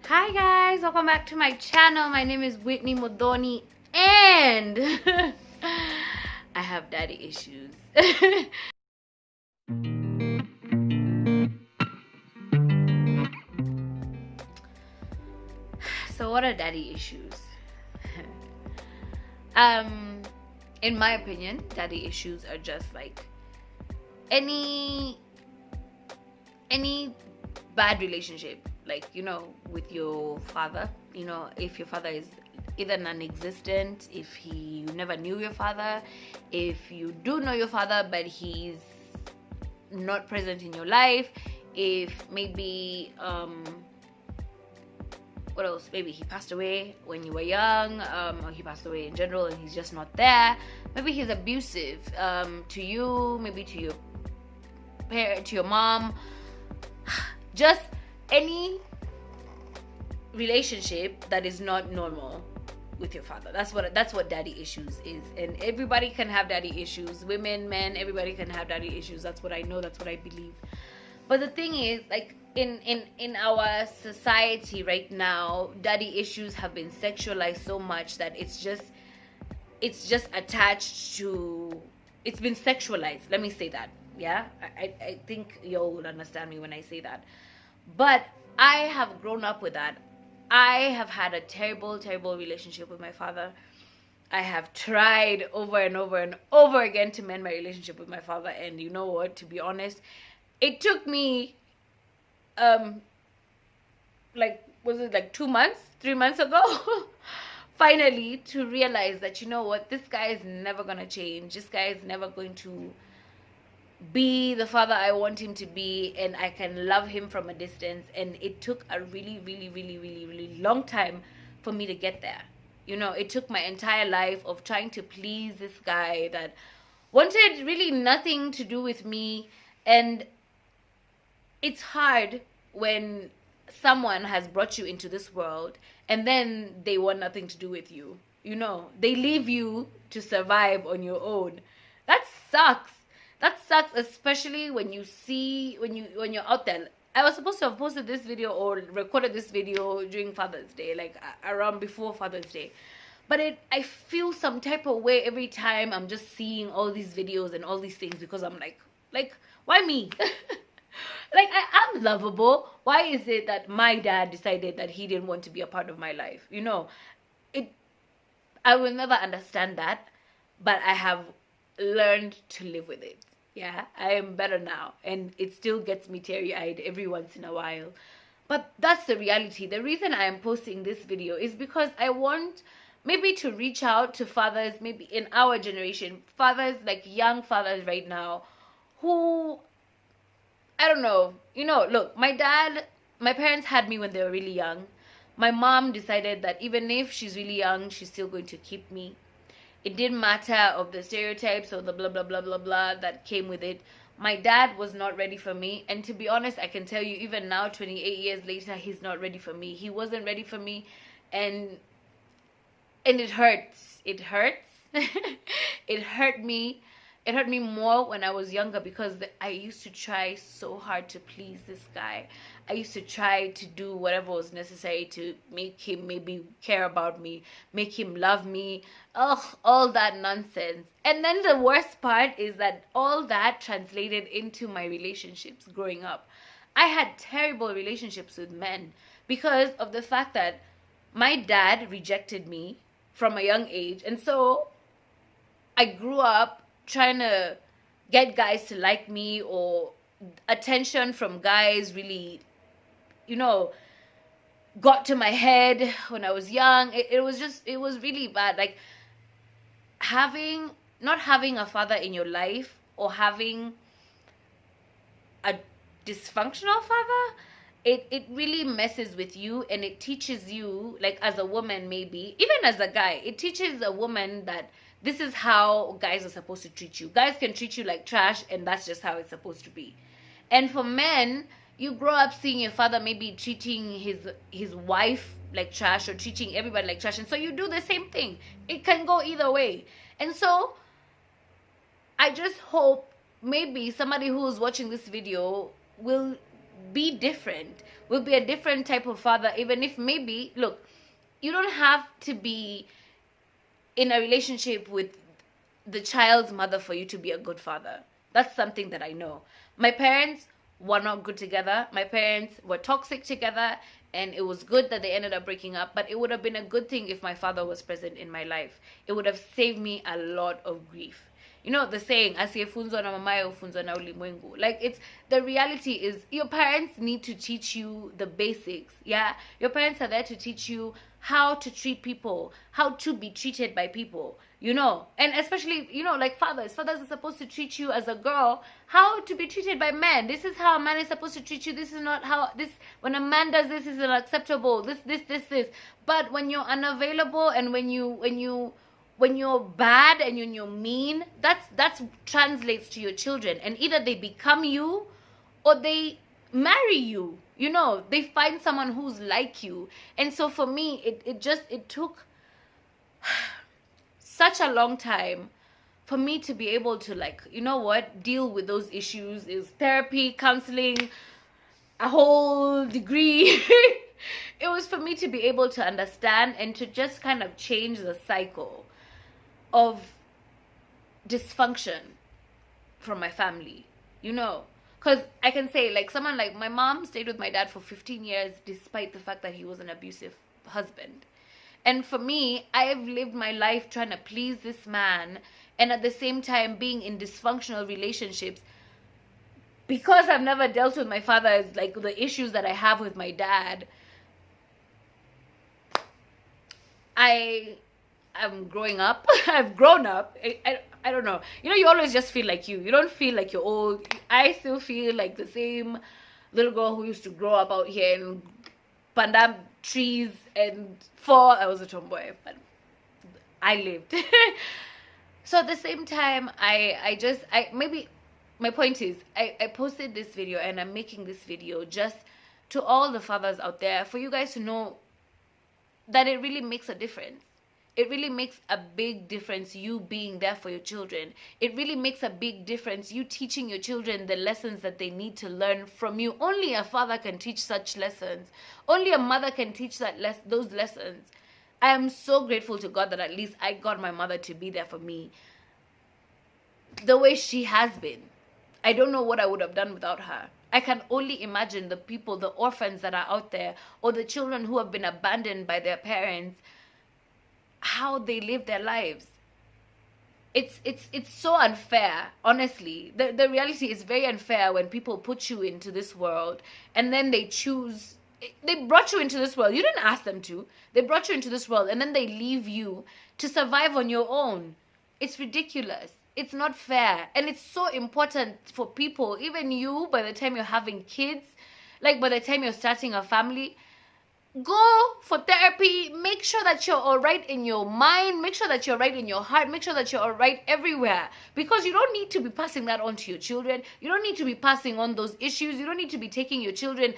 Hi guys, welcome back to my channel. My name is Whitney Modoni and I have daddy issues. So what are daddy issues? In my opinion, daddy issues are just like any bad relationship, like, you know, with your father. You know, if your father is either non-existent, if you never knew your father, if you do know your father but he's not present in your life, if maybe what else, maybe he passed away when you were young, or he passed away in general and he's just not there. Maybe he's abusive to you, maybe to your parent, to your mom. Just any relationship that is not normal with your father. That's what daddy issues is. And everybody can have daddy issues. Women, men, everybody can have daddy issues. That's what I know, that's what I believe. But the thing is, like, in our society right now, daddy issues have been sexualized so much that it's just attached to, it's been sexualized. Let me say that. Yeah, I think y'all will understand me when I say that. But I have grown up with that. I have had a terrible relationship with my father. I have tried over and over and over again to mend my relationship with my father, and you know what, to be honest, it took me like, was it like 2 months, 3 months ago finally to realize that, you know what, this guy is never gonna change. This guy is never going to be the father I want him to be, and I can love him from a distance. And it took a really long time for me to get there. You know, it took my entire life of trying to please this guy that wanted really nothing to do with me. And it's hard when someone has brought you into this world and then they want nothing to do with you. You know, they leave you to survive on your own. That sucks. That sucks, especially when you see, when you're out there. I was supposed to have posted this video or recorded this video during Father's Day, like around before Father's Day. But I feel some type of way every time I'm just seeing all these videos and all these things, because I'm like, why me? Like, I'm lovable. Why is it that my dad decided that he didn't want to be a part of my life? You know, I will never understand that, but I have learned to live with it. Yeah, I am better now, and it still gets me teary-eyed every once in a while. But that's the reality. The reason I am posting this video is because I want maybe to reach out to fathers, maybe in our generation, fathers, like young fathers right now, who, I don't know, you know, look, my parents had me when they were really young. My mom decided that even if she's really young, she's still going to keep me. It didn't matter of the stereotypes or the blah blah blah blah blah that came with it. My dad was not ready for me, and to be honest, I can tell you, even now, 28 years later, he's not ready for me. He wasn't ready for me, and it hurts. It hurts. It hurt me. It hurt me more when I was younger, because I used to try so hard to please this guy. I used to try to do whatever was necessary to make him maybe care about me, make him love me. Ugh, all that nonsense. And then the worst part is that all that translated into my relationships growing up. I had terrible relationships with men because of the fact that my dad rejected me from a young age. And so I grew up trying to get guys to like me, or attention from guys really, you know, got to my head when I was young. It was really bad. Like, not having a father in your life, or having a dysfunctional father, it really messes with you, and it teaches you, like, as a woman, maybe even as a guy, it teaches a woman that this is how guys are supposed to treat you. Guys can treat you like trash, and that's just how it's supposed to be. And for men, you grow up seeing your father maybe treating his wife like trash, or treating everybody like trash, and so you do the same thing. It can go either way. And so I just hope maybe somebody who's watching this video will be different. We'll be a different type of father, even if maybe, look, you don't have to be in a relationship with the child's mother for you to be a good father. That's something that I know. My parents were not good together. My parents were toxic together, and it was good that they ended up breaking up, but it would have been a good thing if my father was present in my life. It would have saved me a lot of grief. You know the saying, asiyefunzwa na mamaye hufunzwa na ulimwengu. Like, it's, the reality is, your parents need to teach you the basics. Yeah, your parents are there to teach you how to treat people, how to be treated by people, you know. And especially, you know, like fathers are supposed to treat you as a girl how to be treated by men. This is how a man is supposed to treat you. This is not how this, when a man does this, is unacceptable. This. But when you're unavailable, and when you're bad and when you're mean, that's translates to your children, and either they become you or they marry you. You know, they find someone who's like you. And so for me, it took such a long time for me to be able to, like, you know what, deal with those issues. Is therapy, counseling, a whole degree. It was for me to be able to understand and to just kind of change the cycle of dysfunction from my family, you know. Because I can say, like, someone like my mom stayed with my dad for 15 years despite the fact that he was an abusive husband. And for me, I've lived my life trying to please this man, and at the same time being in dysfunctional relationships, because I've never dealt with my father's, like, the issues that I have with my dad. I'm growing up. I've grown up. I don't know. You know, you always just feel like you. You don't feel like you're old. I still feel like the same little girl who used to grow up out here in pandan trees and fall. I was a tomboy, but I lived. So at the same time, maybe my point is, I posted this video, and I'm making this video just to all the fathers out there, for you guys to know that it really makes a difference. It really makes a big difference, you being there for your children. It really makes a big difference, you teaching your children the lessons that they need to learn from you. Only a father can teach such lessons. Only a mother can teach those lessons. I am so grateful to God that at least I got my mother to be there for me the way she has been. I don't know what I would have done without her. I can only imagine the people, the orphans that are out there, or the children who have been abandoned by their parents, how they live their lives. It's so unfair, honestly. The reality is very unfair when people put you into this world, and then they brought you into this world. You didn't ask them to. They brought you into this world, and then they leave you to survive on your own. It's ridiculous. It's not fair. And it's so important for people, even you, by the time you're having kids, like by the time you're starting a family, go for therapy. Make sure that you're all right in your mind. Make sure that you're right in your heart. Make sure that you're all right everywhere. Because you don't need to be passing that on to your children. You don't need to be passing on those issues. You don't need to be taking your children,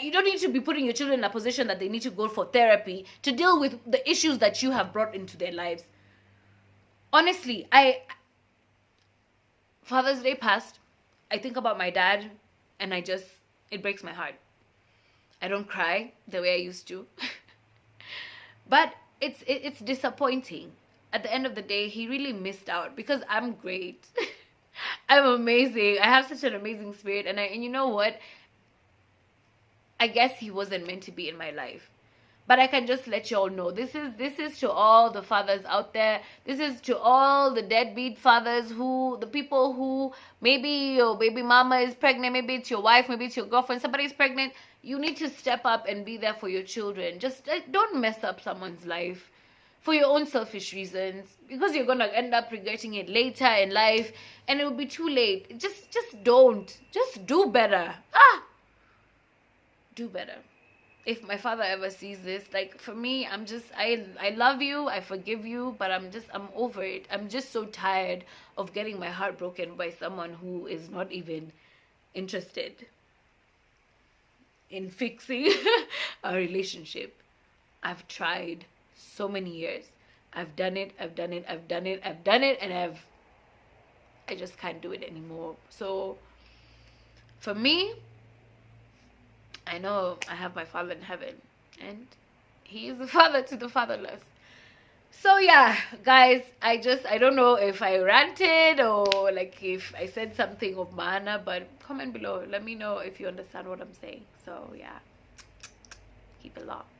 you don't need to be putting your children in a position that they need to go for therapy to deal with the issues that you have brought into their lives. Honestly, Father's Day passed. I think about my dad, and it breaks my heart. I don't cry the way I used to. But it's disappointing. At the end of the day, he really missed out, because I'm great. I'm amazing. I have such an amazing spirit, and you know what? I guess he wasn't meant to be in my life. But I can just let you all know, this is to all the fathers out there. This is to all the deadbeat fathers, the people who, maybe your baby mama is pregnant, maybe it's your wife, maybe it's your girlfriend, somebody's pregnant. You need to step up and be there for your children. Just don't mess up someone's life for your own selfish reasons, because you're going to end up regretting it later in life, and it will be too late. Just don't. Just do better. Do better. If my father ever sees this, like, for me, I love you, I forgive you, but I'm over it. I'm just so tired of getting my heart broken by someone who is not even interested in fixing a relationship. I've tried so many years. I've done it, and I just can't do it anymore. So for me, I know I have my Father in heaven, and He is the father to the fatherless. So yeah, guys, I don't know if I ranted or like if I said something of mana, but comment below. Let me know if you understand what I'm saying. So yeah, keep it locked.